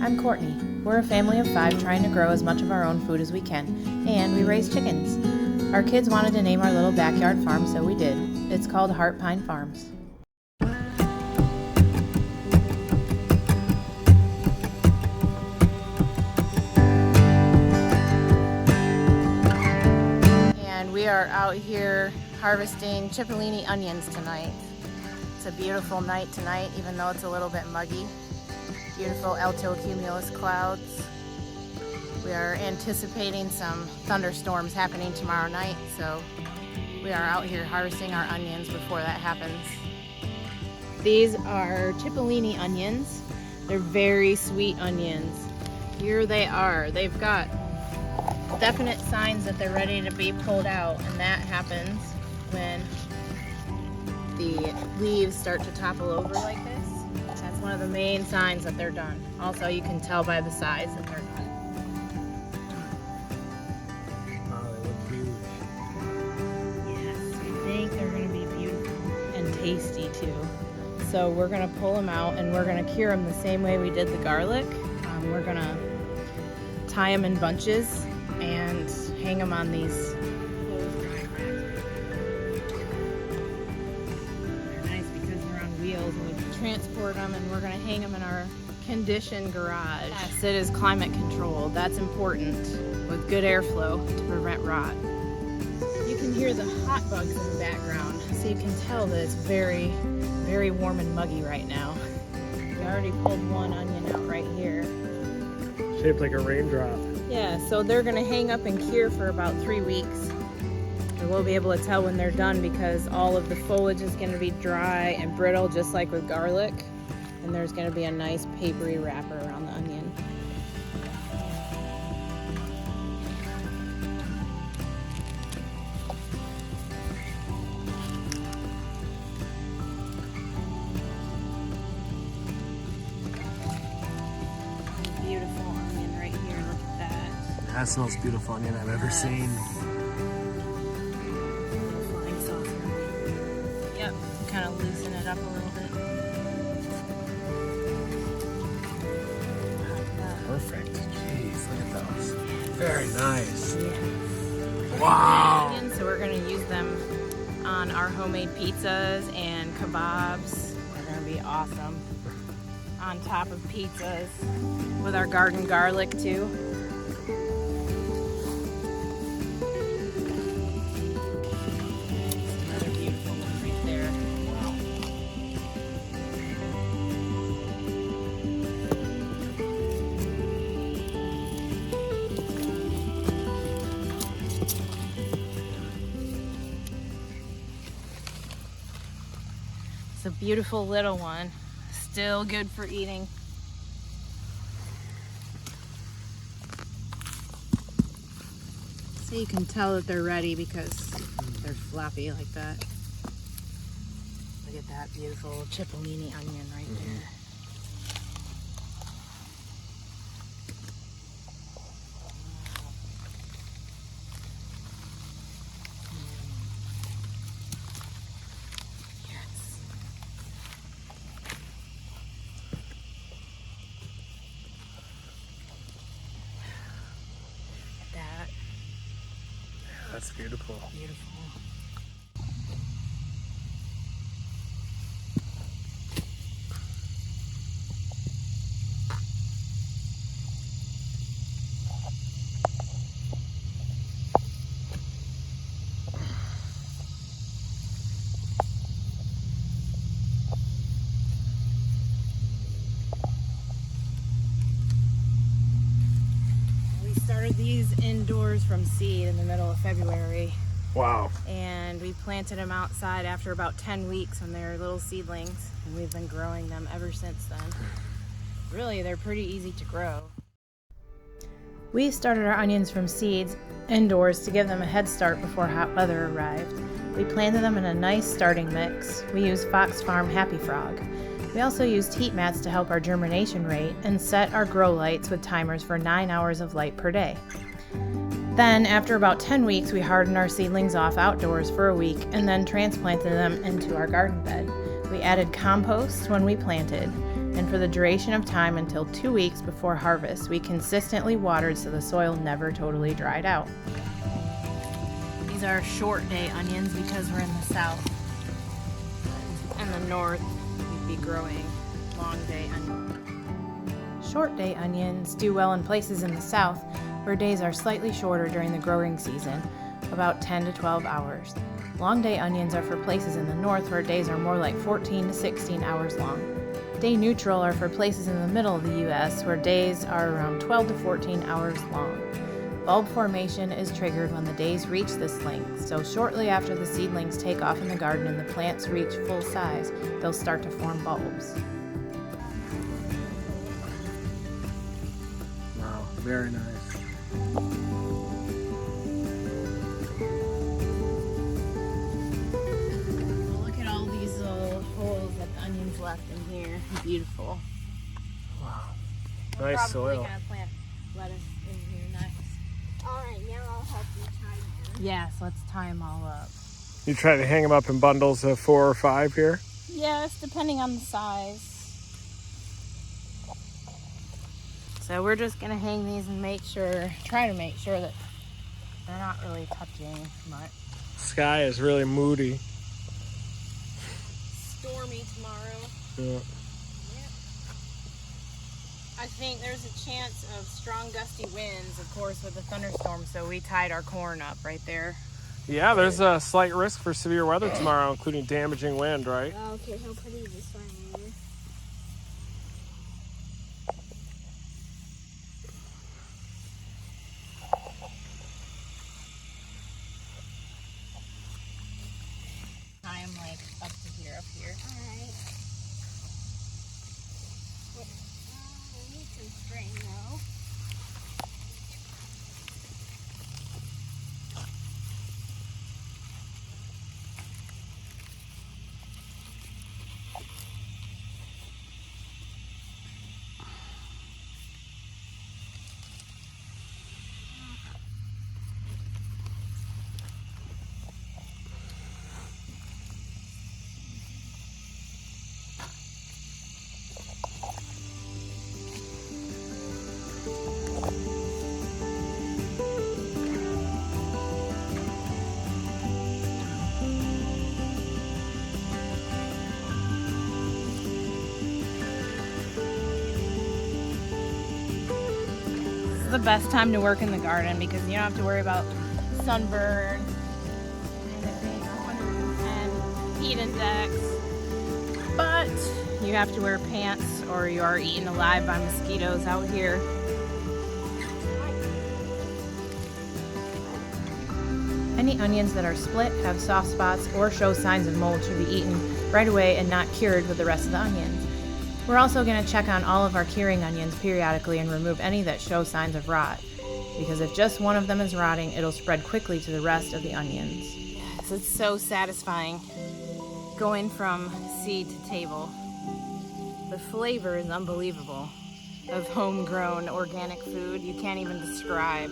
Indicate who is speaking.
Speaker 1: I'm Cortney. We're a family of 5 trying to grow as much of our own food as we can, and we raise chickens. Our kids wanted to name our little backyard farm, so we did. It's called Heart Pine Farms. And we are out here harvesting Chipolini onions tonight. It's a beautiful night tonight, even though it's a little bit muggy. Beautiful alto-cumulus clouds. We are anticipating some thunderstorms happening tomorrow night, so we are out here harvesting our onions before that happens. These are Chipolini onions. They're very sweet onions. Here they are. They've got definite signs that they're ready to be pulled out, and that happens when the leaves start to topple over like this. That's one of the main signs that they're done. Also, you can tell by the size that they're done.
Speaker 2: Oh, they look huge.
Speaker 1: Yes, I think they're going to be beautiful and tasty too. So we're going to pull them out and we're going to cure them the same way we did the garlic. We're going to tie them in bunches and hang them on these wheels, and we transport them, and we're going to hang them in our conditioned garage. Yes, it is climate controlled. That's important, with good airflow to prevent rot. You can hear the hot bugs in the background, so you can tell that it's very, very warm and muggy right now. We already pulled one onion out right here.
Speaker 2: Shaped like a raindrop.
Speaker 1: Yeah, so they're going to hang up and cure for about 3 weeks. And we'll be able to tell when they're done because all of the foliage is going to be dry and brittle, just like with garlic. And there's going to be a nice papery wrapper around the onion. Beautiful onion right here. Look at that.
Speaker 2: That's the most beautiful onion I've ever seen.
Speaker 1: Yep, kind of loosen it up a little bit.
Speaker 2: Perfect. Jeez, look at those. Very nice.
Speaker 1: Yeah.
Speaker 2: Wow.
Speaker 1: So we're going to use them on our homemade pizzas and kebabs. They're going to be awesome. On top of pizzas with our garden garlic too. It's a beautiful little one, still good for eating. So you can tell that they're ready because they're floppy like that. Look at that beautiful Chipolini onion right there.
Speaker 2: That's beautiful.
Speaker 1: Beautiful. We started these indoors from seed in the middle of February.
Speaker 2: Wow.
Speaker 1: And we planted them outside after about 10 weeks when they were little seedlings, and we've been growing them ever since then. Really, they're pretty easy to grow. We started our onions from seeds indoors to give them a head start before hot weather arrived. We planted them in a nice starting mix. We used Fox Farm Happy Frog. We also used heat mats to help our germination rate and set our grow lights with timers for 9 hours of light per day. Then, after about 10 weeks, we hardened our seedlings off outdoors for a week and then transplanted them into our garden bed. We added compost when we planted. And for the duration of time until 2 weeks before harvest, we consistently watered so the soil never totally dried out. These are short day onions because we're in the south. In the north, we'd be growing long day onions. Short day onions do well in places in the south where days are slightly shorter during the growing season, about 10 to 12 hours. Long day onions are for places in the north where days are more like 14 to 16 hours long. Day neutral are for places in the middle of the U.S. where days are around 12 to 14 hours long. Bulb formation is triggered when the days reach this length, so shortly after the seedlings take off in the garden and the plants reach full size, they'll start to form bulbs.
Speaker 2: Wow, very nice.
Speaker 1: Look at all these little holes that the onions left in here. Beautiful.
Speaker 2: Wow.
Speaker 1: We're
Speaker 2: Nice
Speaker 1: probably
Speaker 2: soil.
Speaker 1: gonna plant lettuce in here next.
Speaker 3: Alright, now I'll help you tie them.
Speaker 1: Yes, let's tie them all up.
Speaker 2: You try to hang them up in bundles of 4 or 5 here?
Speaker 1: Yes, depending on the size. So we're just gonna hang these and try to make sure that they're not really touching much.
Speaker 2: Sky is really moody.
Speaker 1: Stormy tomorrow.
Speaker 2: Yeah.
Speaker 1: I think there's a chance of strong gusty winds, of course, with the thunderstorm, so we tied our corn up right there.
Speaker 2: Yeah, there's a slight risk for severe weather tomorrow, including damaging wind, right?
Speaker 3: Oh, okay, how pretty this one is.
Speaker 1: Tie them like up to here, up here.
Speaker 3: Alright. I need some string though.
Speaker 1: The best time to work in the garden because you don't have to worry about sunburn and heat index, but you have to wear pants or you are eaten alive by mosquitoes out here. Any onions that are split, have soft spots, or show signs of mold should be eaten right away and not cured with the rest of the onions. We're also going to check on all of our curing onions periodically and remove any that show signs of rot, because if just one of them is rotting, it'll spread quickly to the rest of the onions. Yes, it's so satisfying going from seed to table. The flavor is unbelievable of homegrown organic food. You can't even describe